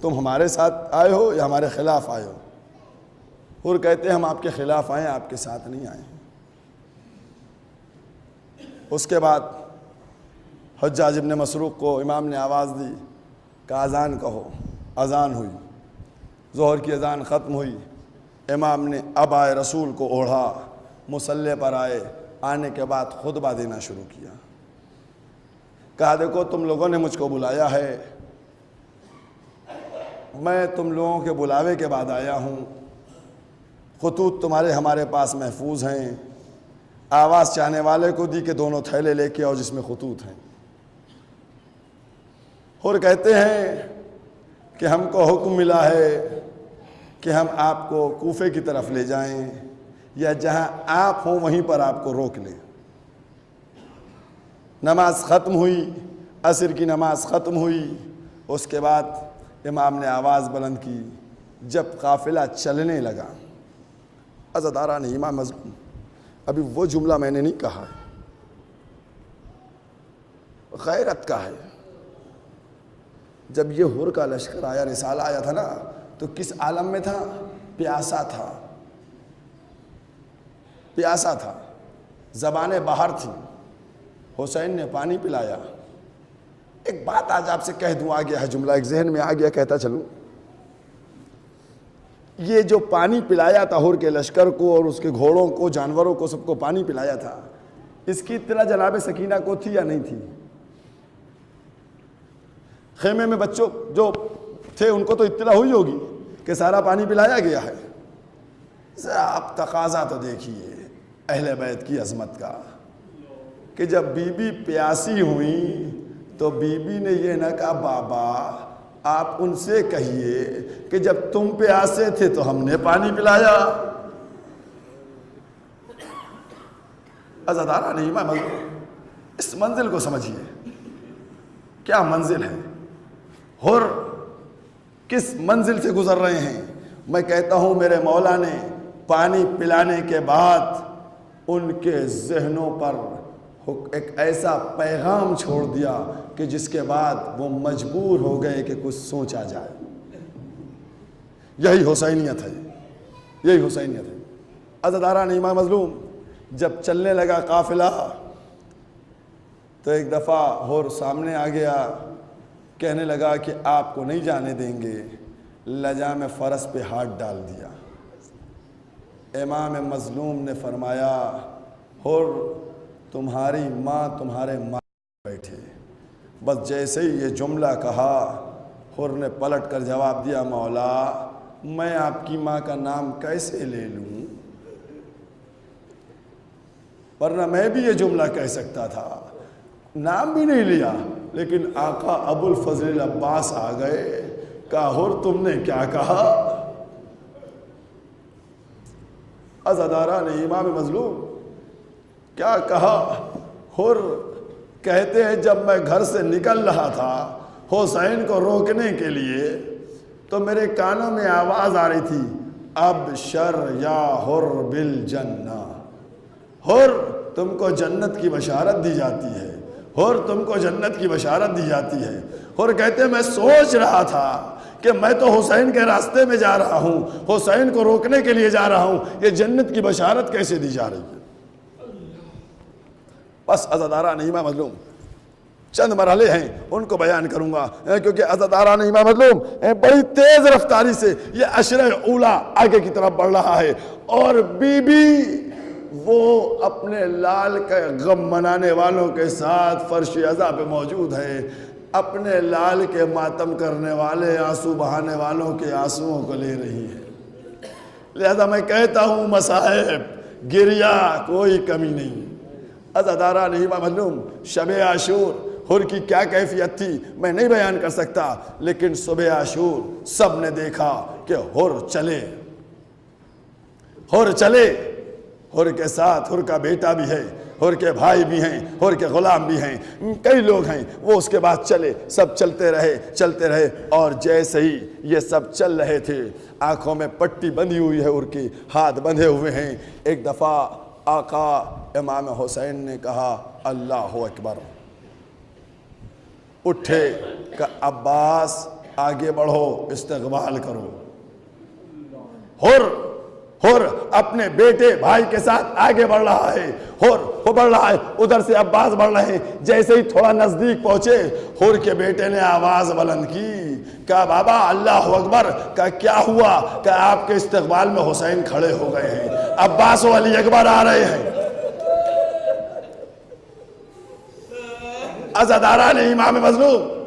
تم ہمارے ساتھ آئے ہو یا ہمارے خلاف آئے ہو؟ اور کہتے ہیں ہم آپ کے خلاف آئے ہیں، آپ کے ساتھ نہیں آئے ہیں۔ اس کے بعد حجاج ابن مسروق کو امام نے آواز دی کہ اذان کہو۔ اذان ہوئی، ظہر کی اذان ختم ہوئی، امام نے عبائے رسول کو اوڑھا، مصلی پر آئے، آنے کے بعد خطبہ دینا شروع کیا۔ کہا دیکھو تم لوگوں نے مجھ کو بلایا ہے، میں تم لوگوں کے بلاوے کے بعد آیا ہوں، خطوط تمہارے ہمارے پاس محفوظ ہیں، آواز چاہنے والے کو دی کہ دونوں تھیلے لے کے آؤ جس میں خطوط ہیں۔ اور کہتے ہیں کہ ہم کو حکم ملا ہے کہ ہم آپ کو کوفے کی طرف لے جائیں یا جہاں آپ ہوں وہیں پر آپ کو روک لیں۔ نماز ختم ہوئی، عصر کی نماز ختم ہوئی، اس کے بعد امام نے آواز بلند کی۔ جب قافلہ چلنے لگا، عزاداران ایمان مظلوم، ابھی وہ جملہ میں نے نہیں کہا ہے، غیرت کا ہے۔ جب یہ ہر کا لشکر آیا، رسالہ آیا تھا نا، تو کس عالم میں تھا؟ پیاسا تھا، پیاسا تھا، زبانیں باہر تھیں۔ حسین نے پانی پلایا۔ ایک بات آج آپ سے کہہ دوں، آ گیا ہے جملہ، ایک ذہن میں آ گیا، کہتا چلوں۔ یہ جو پانی پلایا تھا ہر کے لشکر کو اور اس کے گھوڑوں کو، جانوروں کو، سب کو پانی پلایا تھا، اس کی اطلاع جناب سکینہ کو تھی یا نہیں تھی؟ خیمے میں بچوں جو تھے ان کو تو اطلاع ہوئی ہوگی کہ سارا پانی پلایا گیا ہے۔ آپ تقاضا تو دیکھیے اہل بیت کی عظمت کا، کہ جب بی بی پیاسی ہوئیں تو بی بی نے یہ نہ کہا بابا آپ ان سے کہیے کہ جب تم پیاسے تھے تو ہم نے پانی پلایا۔ عزاداران ایمان، اس منزل کو سمجھیے، کیا منزل ہے، اور کس منزل سے گزر رہے ہیں۔ میں کہتا ہوں میرے مولا نے پانی پلانے کے بعد ان کے ذہنوں پر ایک ایسا پیغام چھوڑ دیا کہ جس کے بعد وہ مجبور ہو گئے کہ کچھ سوچا جائے۔ یہی حسینیت ہے، یہی حسینیت ہے۔ عزاداران ایمان مظلوم، جب چلنے لگا قافلہ تو ایک دفعہ اور سامنے آ گیا، کہنے لگا کہ آپ کو نہیں جانے دیں گے۔ لجام فرس پہ ہاتھ ڈال دیا۔ امام مظلوم نے فرمایا اور تمہاری ماں تمہارے ماں بیٹھے۔ بس جیسے ہی یہ جملہ کہا، حر نے پلٹ کر جواب دیا مولا میں آپ کی ماں کا نام کیسے لے لوں، ورنہ میں بھی یہ جملہ کہہ سکتا تھا، نام بھی نہیں لیا، لیکن آقا ابو الفضل عباس آ گئے، کہا حر تم نے کیا کہا؟ عزاداران امام مظلوم کیا کہا؟ حر کہتے ہیں جب میں گھر سے نکل رہا تھا حسین کو روکنے کے لیے تو میرے کانوں میں آواز آ رہی تھی ابشر یا حر بالجنہ، حر تم کو جنت کی بشارت دی جاتی ہے، حر تم کو جنت کی بشارت دی جاتی ہے۔ حر کہتے ہیں میں سوچ رہا تھا کہ میں تو حسین کے راستے میں جا رہا ہوں، حسین کو روکنے کے لیے جا رہا ہوں، یہ جنت کی بشارت کیسے دی جا رہی ہے؟ بس عزاداران ایمان مظلوم چند مرحلے ہیں ان کو بیان کروں گا، کیونکہ عزاداران ایمان مظلوم بڑی تیز رفتاری سے یہ عشرہ اولا آگے کی طرف بڑھ رہا ہے، اور بی بی وہ اپنے لال کا غم منانے والوں کے ساتھ فرش عزا پہ موجود ہے، اپنے لال کے ماتم کرنے والے آنسو بہانے والوں کے آنسوؤں کو لے رہی ہے۔ لہذا میں کہتا ہوں مصائب گریا کوئی کمی نہیں۔ عزاداران ایمان مظلوم شب عاشور حر کی کیا کیفیت تھی میں نہیں بیان کر سکتا، لیکن صبح عاشور سب نے دیکھا کہ حر چلے، حر چلے، حر کے ساتھ حر کا بیٹا بھی ہے، حر کے بھائی بھی ہیں، حر کے غلام بھی ہیں، کئی لوگ ہیں، وہ اس کے بعد چلے، سب چلتے رہے، اور جیسے ہی یہ سب چل رہے تھے آنکھوں میں پٹی بندھی ہوئی ہے، حر کی ہاتھ بندھے ہوئے ہیں، ایک دفعہ آقا امام حسین نے کہا اللہ اکبر، اٹھے کہ عباس آگے بڑھو، استقبال کرو۔ ہر اپنے بیٹے بھائی کے ساتھ آگے بڑھ رہا ہے، ہر بڑھ رہا ہے، ادھر سے عباس بڑھ رہے ہیں۔ جیسے ہی تھوڑا نزدیک پہنچے، ہر کے بیٹے نے آواز بلند کی، کہا بابا اللہ اکبر۔ کہا کیا ہوا؟ کہ آپ کے استقبال میں حسین کھڑے ہو گئے ہیں، عباس و علی اکبر آ رہے ہیں۔ عزاداران امام مظلوم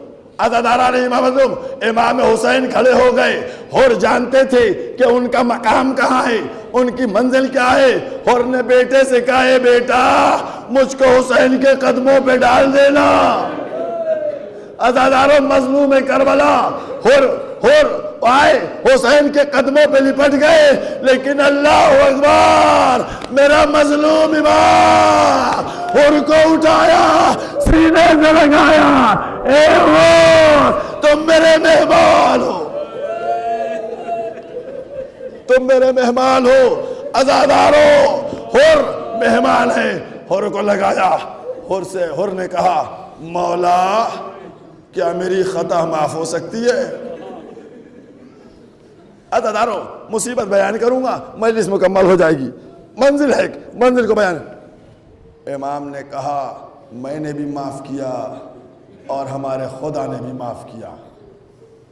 امام حسین کھڑے ہو گئے۔ اور جانتے تھے کہ ان کا مقام کہاں ہے، ان کی منزل کیا ہے۔ اور نے بیٹے سے کہا اے بیٹا مجھ کو حسین کے قدموں پہ ڈال دینا۔ عزاداروں مظلوم کربلا اور آئے حسین کے قدموں پہ لپٹ گئے، لیکن اللہ اکبر، میرا مظلوم امام اور کو اٹھایا، سینے سے لگایا، اے ہو تم میرے مہمان ہو، تم میرے مہمان ہو۔ عزاداروں اور مہمان ہے، اور کو لگایا۔ اور نے کہا مولا کیا میری خطا معاف ہو سکتی ہے؟ عزاداروں مصیبت بیان کروں گا، مجلس مکمل ہو جائے گی، منزل ہے، منزل کو بیان۔ امام نے کہا میں نے بھی معاف کیا اور ہمارے خدا نے بھی معاف کیا۔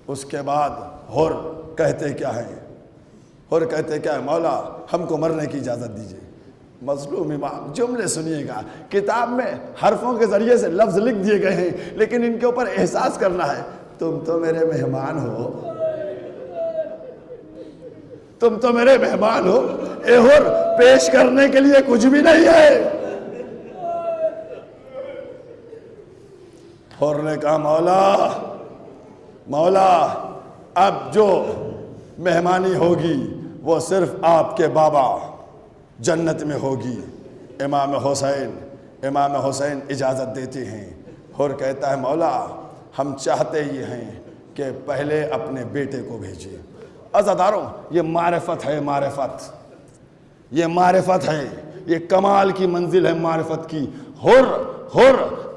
اس کے بعد اور کہتے کیا ہیں؟ اور کہتے کیا ہے؟ مولا ہم کو مرنے کی اجازت دیجیے۔ مظلوم امام، جملے سنیے گا، کتاب میں حرفوں کے ذریعے سے لفظ لکھ دیے گئے ہیں، لیکن ان کے اوپر احساس کرنا ہے۔ تم تو میرے مہمان ہو، تم تو میرے مہمان ہو، اور پیش کرنے کے لیے کچھ بھی نہیں ہے۔ اور نے کہا مولا اب جو مہمانی ہوگی وہ صرف آپ کے بابا جنت میں ہوگی۔ امام حسین اجازت دیتے ہیں، اور کہتا ہے مولا ہم چاہتے یہ ہیں کہ پہلے اپنے بیٹے کو بھیجیں۔ عزاداروں یہ معرفت ہے، یہ معرفت ہے، یہ کمال کی منزل ہے معرفت کی۔ ہر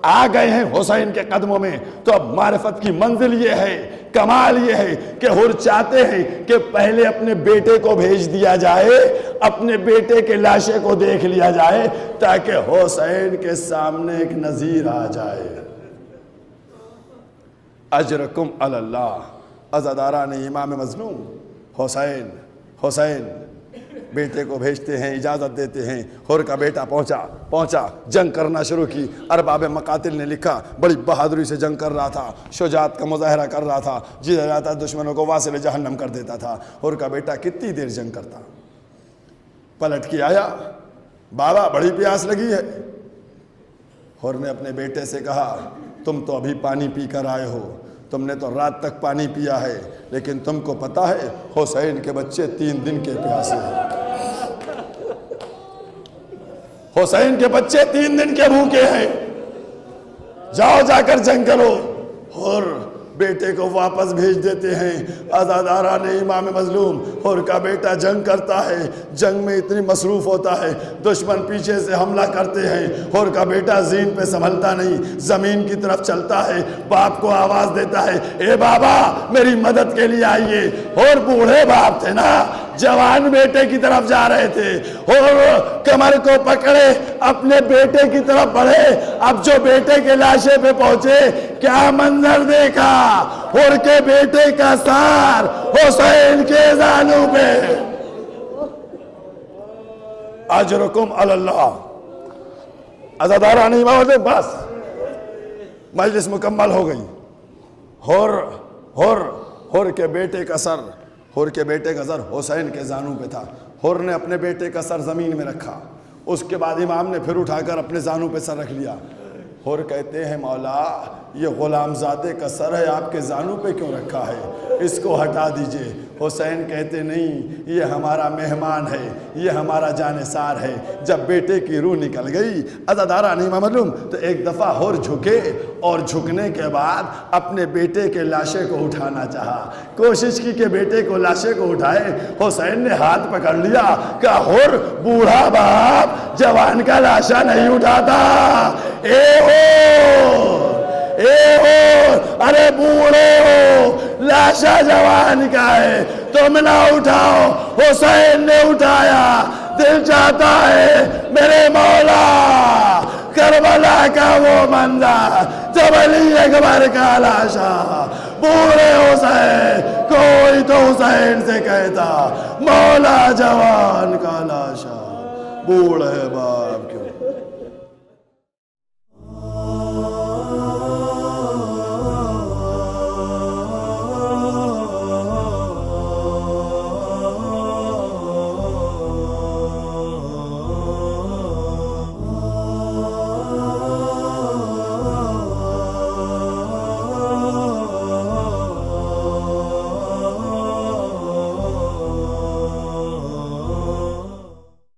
آ گئے ہیں حسین کے قدموں میں، تو اب معرفت کی منزل یہ ہے، کمال یہ ہے کہ ہر چاہتے ہیں کہ پہلے اپنے بیٹے کو بھیج دیا جائے، اپنے بیٹے کے لاشے کو دیکھ لیا جائے، تاکہ حسین کے سامنے ایک نظیر آ جائے۔ اجرکم علی اللہ۔ عزاداران امام مظلوم حسین بیٹے کو بھیجتے ہیں، اجازت دیتے ہیں۔ ہر کا بیٹا پہنچا، جنگ کرنا شروع کی۔ ارباب مقاتل نے لکھا بڑی بہادری سے جنگ کر رہا تھا، شجاعت کا مظاہرہ کر رہا تھا، جدھر جاتا دشمنوں کو واصل جہنم کر دیتا تھا۔ ہر کا بیٹا کتنی دیر جنگ کرتا، پلٹ کے آیا، بابا بڑی پیاس لگی ہے۔ ہر نے اپنے بیٹے سے کہا تم تو ابھی پانی پی کر آئے ہو، تم نے تو رات تک پانی پیا ہے، لیکن تم کو پتا ہے حسین کے بچے 3 دن کے پیاسے ہیں، حسین کے بچے 3 دن کے بھوکے ہیں، جاؤ جا کر جنگ کرو۔ اور بیٹے کو واپس بھیج دیتے ہیں۔ عزاداران امام مظلوم، ہر کا بیٹا جنگ کرتا ہے، جنگ میں اتنی مصروف ہوتا ہے، دشمن پیچھے سے حملہ کرتے ہیں، ہر کا بیٹا زین پہ سنبھلتا نہیں، زمین کی طرف چلتا ہے، باپ کو آواز دیتا ہے اے بابا میری مدد کے لیے آئیے۔ اور بوڑھے باپ تھے نا، جوان بیٹے کی طرف جا رہے تھے، اور کمر کو پکڑے اپنے بیٹے کی طرف بڑھے۔ اب جو بیٹے کے لاشے پہ پہنچے، کیا منظر دیکھا، اور کے بیٹے کا سار حسین کے زانوں پہ۔ اجرکم علی اللہ۔ عزاداران امام بس مجلس مکمل ہو گئی۔ ہر کے بیٹے کا سر حسین کے زانوں پہ تھا۔ ہر نے اپنے بیٹے کا سر زمین میں رکھا، اس کے بعد امام نے پھر اٹھا کر اپنے زانوں پہ سر رکھ لیا۔ ہر کہتے ہیں مولا یہ غلام زادے کا سر ہے آپ کے زانوں پہ کیوں رکھا ہے؟ اس کو ہٹا دیجئے۔ حسین کہتے نہیں، یہ ہمارا مہمان ہے، یہ ہمارا جانثار ہے۔ جب بیٹے کی روح نکل گئی عزادارہ نہیں معلوم تو ایک دفعہ اور جھکے، اور جھکنے کے بعد اپنے بیٹے کے لاشے کو اٹھانا چاہا، کوشش کی کہ بیٹے کو لاشے کو اٹھائے۔ حسین نے ہاتھ پکڑ لیا، کہا اور بوڑھا باپ جوان کا لاشا نہیں اٹھاتا، ارے بوڑھے ہو، لاشا جوان کا ہے، تم نہ اٹھاؤ۔ حسین نے اٹھایا۔ دل چاہتا ہے میرے مولا کربلا کا وہ منظر جب علی اکبر کا لاشا، بوڑھے حسین، کوئی تو حسین سے کہتا مولا جوان کا لاشا بوڑھے باپ کیوں